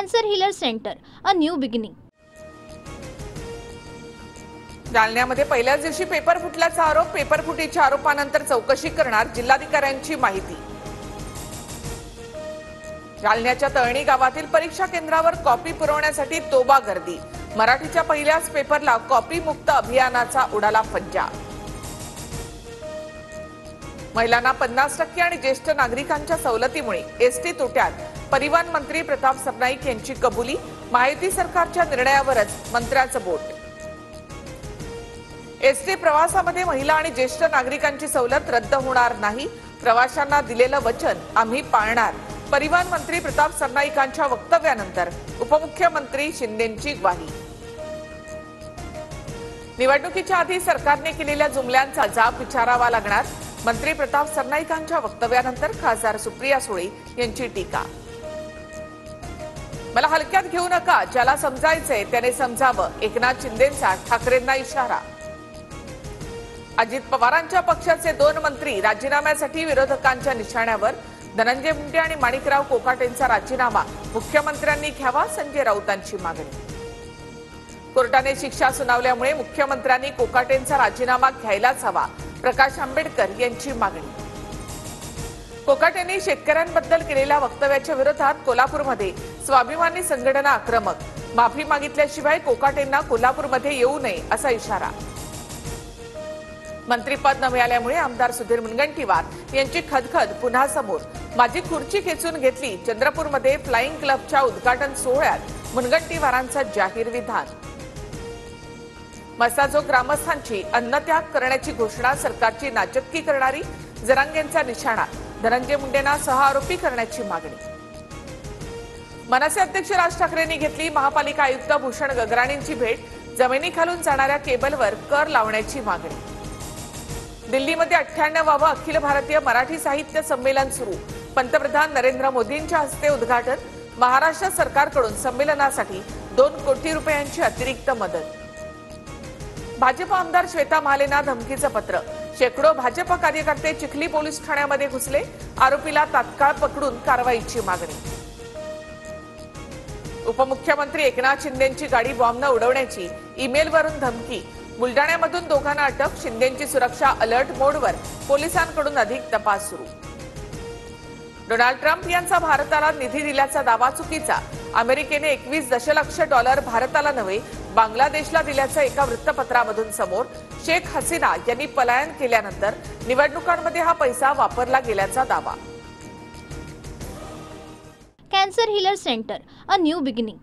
Cancer healer centre, a new beginning. जालन्यामध्ये पहिल्याच दिवशी पेपर फुटल्याचा आरोप. पेपर फुटीच्या आरोपानंतर चौकशी करणार जिल्हाधिकाऱ्यांची माहिती. जालन्याच्या तळणी गावातील परीक्षा केंद्रावर कॉपी पुरवण्यासाठी तोबा गर्दी. मराठीच्या पहिल्याच पेपरला कॉपी मुक्त अभियानाचा उडाला फज्जा. महिलांना 50% आणि ज्येष्ठ नागरिकांच्या सवलतीमुळे एसटी तोट्यात. परिवहन मंत्री प्रताप सरनाईक यांची कबुली. महायुती सरकारच्या निर्णयावरच मंत्र्याचं बोट. एसटी प्रवासामध्ये महिला आणि ज्येष्ठ नागरिकांची सवलत रद्द होणार नाही. प्रवाशांना दिलेलं वचन आम्ही पाळणार. परिवहन मंत्री प्रताप सरनाईकांच्या वक्तव्यानंतर उपमुख्यमंत्री शिंदेंची ग्वाही. निवडणुकीच्या आधी सरकारने केलेल्या जुमल्यांचा जाब विचारावा लागणार. मंत्री प्रताप सरनाईकांच्या वक्तव्यानंतर खासदार सुप्रिया सुळे यांची टीका. मला हलक्यात घेऊ नका, ज्याला समजायचंय त्याने समजावं. एकनाथ शिंदेंचा ठाकरेंना इशारा. अजित पवारांच्या पक्षाचे 2 मंत्री राजीनाम्यासाठी विरोधकांच्या निशाण्यावर. धनंजय मुंडे आणि माणिकराव कोकाटेंचा राजीनामा मुख्यमंत्र्यांनी घ्यावा, संजय राऊतांची मागणी. कोर्टाने शिक्षा सुनावल्यामुळे मुख्यमंत्र्यांनी कोकाटेंचा राजीनामा घ्यायलाच हवा, प्रकाश आंबेडकर यांची मागणी. कोकाटेंनी शेतकऱ्यांबद्दल केलेल्या वक्तव्याच्या विरोधात कोल्हापूरमध्ये स्वाभिमानी संघटना आक्रमक. माफी मागितल्याशिवाय कोकाटेंना कोल्हापूरमध्ये येऊ नये असा इशारा. मंत्रीपद न मिळाल्यामुळे आमदार सुधीर मुनगंटीवार यांची खदखद पुन्हा समोर. माझी खुर्ची खेचून घेतली. चंद्रपूरमध्ये फ्लाइंग क्लबच्या उद्घाटन सोहळ्यात मुनगंटीवारांचं जाहीर विधान. मसाजो ग्रामस्थांची अन्नत्याग करण्याची घोषणा सरकारची नाचक्की करणारी. जरांगेंचा निशाणा. धनंजय मुंडेंना सहआरोपी करण्याची मागणी. मनसे अध्यक्ष राज ठाकरेंनी घेतली महापालिका आयुक्त भूषण गगराणींची भेट. जमिनीखालून जाणाऱ्या केबलवर कर लावण्याची मागणी. दिल्लीमध्ये 98वे अखिल भारतीय मराठी साहित्य संमेलन सुरू. पंतप्रधान नरेंद्र मोदींच्या हस्ते उद्घाटन. महाराष्ट्र सरकारकडून संमेलनासाठी 2 कोटी रुपयांची अतिरिक्त मदत. भाजप आमदार श्वेता महालेंना धमकीचं पत्र. शेकडो भाजप कार्यकर्ते चिखली पोलीस ठाण्यामध्ये घुसले. आरोपीला तात्काळ पकडून कारवाईची मागणी. उपमुख्यमंत्री एकनाथ शिंदेंची गाडी बॉम्बनं उडवण्याची ईमेलवरून धमकी. बुलडाण्यामधून दोघांना अटक. शिंदेंची सुरक्षा अलर्ट मोडवर. पोलिसांकडून अधिक तपास सुरू. डोनाल्ड ट्रम्प यांचा भारताला निधी दिल्याचा दावा चुकीचा. अमेरिकेने $21 दशलक्ष भारताला नव्हे बांगलादेशला दिल्याचं एका वृत्तपत्रामधून समोर. शेख हसीना यांनी पलायन केल्यानंतर निवडणुकांमध्ये हा पैसा वापरला गेल्याचा दावा. Cancer healer centre, a new beginning.